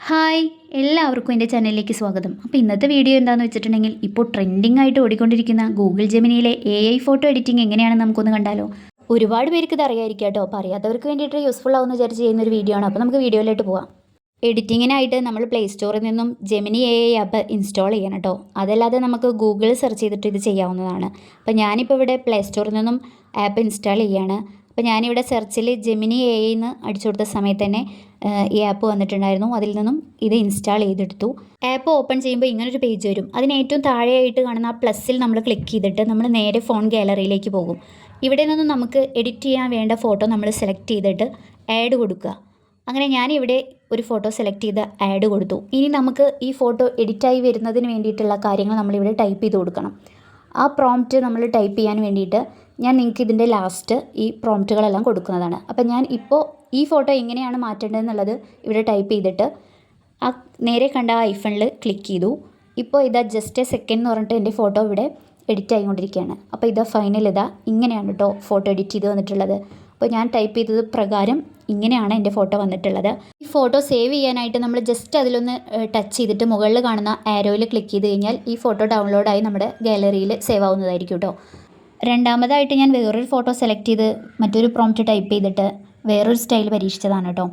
Hi, എല്ലാവർക്കും എൻ്റെ ചാനലിലേക്ക് സ്വാഗതം. അപ്പോൾ ഇന്നത്തെ വീഡിയോ എന്താണെന്ന് വെച്ചിട്ടുണ്ടെങ്കിൽ ഇപ്പോൾ ട്രെൻഡിങ് ആയിട്ട് ഓടിക്കൊണ്ടിരിക്കുന്ന ഗൂഗിൾ ജെമിനിയിലെ AI ഫോട്ടോ എഡിറ്റിംഗ് എങ്ങനെയാണെന്ന് നമുക്കൊന്ന് കണ്ടാലോ. ഒരുപാട് പേർക്ക് ഇത് അറിയായിരിക്കും കേട്ടോ. അപ്പോൾ അറിയാത്തവർക്ക് വേണ്ടിയിട്ട് യൂസ്ഫുൾ ആവുമെന്ന് വിചാരിച്ച് ചെയ്യുന്ന ഒരു വീഡിയോ ആണ്. അപ്പോൾ നമുക്ക് വീഡിയോയിലോട്ട് പോവാം. എഡിറ്റിങ്ങിനായിട്ട് നമ്മൾ പ്ലേ സ്റ്റോറിൽ നിന്നും ജെമിനി AI ആപ്പ് ഇൻസ്റ്റാൾ ചെയ്യണം കേട്ടോ. അതല്ലാതെ നമുക്ക് ഗൂഗിൾ സെർച്ച് ചെയ്തിട്ട് ഇത് ചെയ്യാവുന്നതാണ്. അപ്പോൾ ഞാനിപ്പോൾ ഇവിടെ പ്ലേ സ്റ്റോറിൽ നിന്നും ആപ്പ് ഇൻസ്റ്റാൾ ചെയ്യുകയാണ്. അപ്പോൾ ഞാനിവിടെ സെർച്ചിൽ ജെമിനി AI എന്ന് അടിച്ചു കൊടുത്ത സമയത്ത് തന്നെ ഈ ആപ്പ് വന്നിട്ടുണ്ടായിരുന്നു. അതിൽ നിന്നും ഇത് ഇൻസ്റ്റാൾ ചെയ്തെടുത്തു. ആപ്പ് ഓപ്പൺ ചെയ്യുമ്പോൾ ഇങ്ങനൊരു പേജ് വരും. അതിന് ഏറ്റവും താഴെയായിട്ട് കാണുന്ന ആ പ്ലസ്സിൽ നമ്മൾ ക്ലിക്ക് ചെയ്തിട്ട് നമ്മൾ നേരെ ഫോൺ ഗാലറിയിലേക്ക് പോകും. ഇവിടെ നിന്നും നമുക്ക് എഡിറ്റ് ചെയ്യാൻ വേണ്ട ഫോട്ടോ നമ്മൾ സെലക്ട് ചെയ്തിട്ട് ആഡ് കൊടുക്കുക. അങ്ങനെ ഞാനിവിടെ ഒരു ഫോട്ടോ സെലക്ട് ചെയ്ത് ആഡ് കൊടുത്തു. ഇനി നമുക്ക് ഈ ഫോട്ടോ എഡിറ്റായി വരുന്നതിന് വേണ്ടിയിട്ടുള്ള കാര്യങ്ങൾ നമ്മളിവിടെ ടൈപ്പ് ചെയ്ത് കൊടുക്കണം. ആ പ്രോംപ്റ്റ് നമ്മൾ ടൈപ്പ് ചെയ്യാൻ വേണ്ടിയിട്ട് ഞാൻ നിങ്ങൾക്ക് ഇതിൻ്റെ ലാസ്റ്റ് ഈ പ്രോംപ്റ്റുകളെല്ലാം കൊടുക്കുന്നതാണ്. അപ്പം ഞാൻ ഇപ്പോൾ ഈ ഫോട്ടോ എങ്ങനെയാണ് മാറ്റേണ്ടതെന്നുള്ളത് ഇവിടെ ടൈപ്പ് ചെയ്തിട്ട് ആ നേരെ കണ്ട ആ ഐഫണിൽ ക്ലിക്ക് ചെയ്തു. ഇപ്പോൾ ഇതാ ജസ്റ്റ് എ സെക്കൻഡ് എന്ന് പറഞ്ഞിട്ട് എൻ്റെ ഫോട്ടോ ഇവിടെ എഡിറ്റ് ആയിക്കൊണ്ടിരിക്കുകയാണ്. അപ്പോൾ ഇതാ ഫൈനൽ ഇതാ ഇങ്ങനെയാണ് കേട്ടോ ഫോട്ടോ എഡിറ്റ് ചെയ്ത് വന്നിട്ടുള്ളത്. അപ്പോൾ ഞാൻ ടൈപ്പ് ചെയ്തത് പ്രകാരം ഇങ്ങനെയാണ് എൻ്റെ ഫോട്ടോ വന്നിട്ടുള്ളത്. ഈ ഫോട്ടോ സേവ് ചെയ്യാനായിട്ട് നമ്മൾ ജസ്റ്റ് അതിലൊന്ന് ടച്ച് ചെയ്തിട്ട് മുകളിൽ കാണുന്ന ആരോയിൽ ക്ലിക്ക് ചെയ്ത് കഴിഞ്ഞാൽ ഈ ഫോട്ടോ ഡൗൺലോഡായി നമ്മുടെ ഗാലറിയിൽ സേവ് ആവുന്നതായിരിക്കും കേട്ടോ. രണ്ടാമതായിട്ട് ഞാൻ വേറൊരു ഫോട്ടോ സെലക്ട് ചെയ്ത് മറ്റൊരു പ്രോംപ്റ്റ് ടൈപ്പ് ചെയ്തിട്ട് വേറൊരു സ്റ്റൈൽ പരീക്ഷിച്ചതാണ് കേട്ടോ.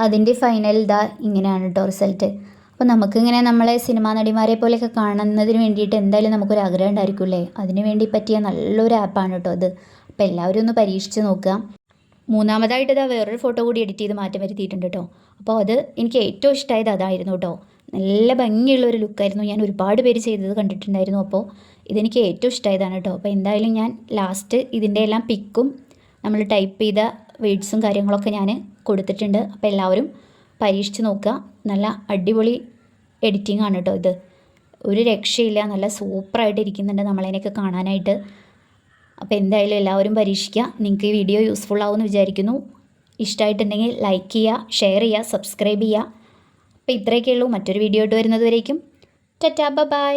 അതിൻ്റെ ഫൈനൽ ഇതാ ഇങ്ങനെയാണ് കേട്ടോ റിസൾട്ട്. അപ്പോൾ നമുക്കിങ്ങനെ നമ്മളെ സിനിമാ നടിമാരെ പോലെയൊക്കെ കാണുന്നതിന് വേണ്ടിയിട്ട് എന്തായാലും നമുക്കൊരു ആഗ്രഹം ഉണ്ടായിരിക്കില്ലേ. അതിന് വേണ്ടി പറ്റിയ നല്ലൊരു ആപ്പാണ് കേട്ടോ അത്. അപ്പോൾ എല്ലാവരും ഒന്ന് പരീക്ഷിച്ച് നോക്കുക. മൂന്നാമതായിട്ട് ഇതാ വേറൊരു ഫോട്ടോ കൂടി എഡിറ്റ് ചെയ്ത് മാറ്റം വരുത്തിയിട്ടുണ്ട് കേട്ടോ. അപ്പോൾ അത് എനിക്ക് ഏറ്റവും ഇഷ്ടമായത് അതായിരുന്നു കേട്ടോ. നല്ല ഭംഗിയുള്ളൊരു ലുക്കായിരുന്നു. ഞാൻ ഒരുപാട് പേര് ചെയ്തത് കണ്ടിട്ടുണ്ടായിരുന്നു. അപ്പോൾ ഇതെനിക്ക് ഏറ്റവും ഇഷ്ടമായതാണ് കേട്ടോ. അപ്പോൾ എന്തായാലും ഞാൻ ലാസ്റ്റ് ഇതിൻ്റെ എല്ലാം പിക്കും നമ്മൾ ടൈപ്പ് ചെയ്ത വേർഡ്സും കാര്യങ്ങളൊക്കെ ഞാൻ കൊടുത്തിട്ടുണ്ട്. അപ്പോൾ എല്ലാവരും പരീക്ഷിച്ച് നോക്കുക. നല്ല അടിപൊളി എഡിറ്റിംഗ് ആണ് കേട്ടോ ഇത്. ഒരു രക്ഷയില്ല, നല്ല സൂപ്പറായിട്ട് ഇരിക്കുന്നുണ്ട് നമ്മളതിനൊക്കെ കാണാനായിട്ട്. അപ്പോൾ എന്തായാലും എല്ലാവരും പരീക്ഷിക്കുക. നിങ്ങൾക്ക് ഈ വീഡിയോ യൂസ്ഫുൾ ആവുമെന്ന് വിചാരിക്കുന്നു. ഇഷ്ടമായിട്ടുണ്ടെങ്കിൽ ലൈക്ക് ചെയ്യുക, ഷെയർ ചെയ്യുക, സബ്സ്ക്രൈബ് ചെയ്യുക. അപ്പോൾ ഇത്രയൊക്കെ ഉള്ളൂ. മറ്റൊരു വീഡിയോ ആയിട്ട് വരുന്നത് വരേക്കും ടാറ്റാ ബൈ.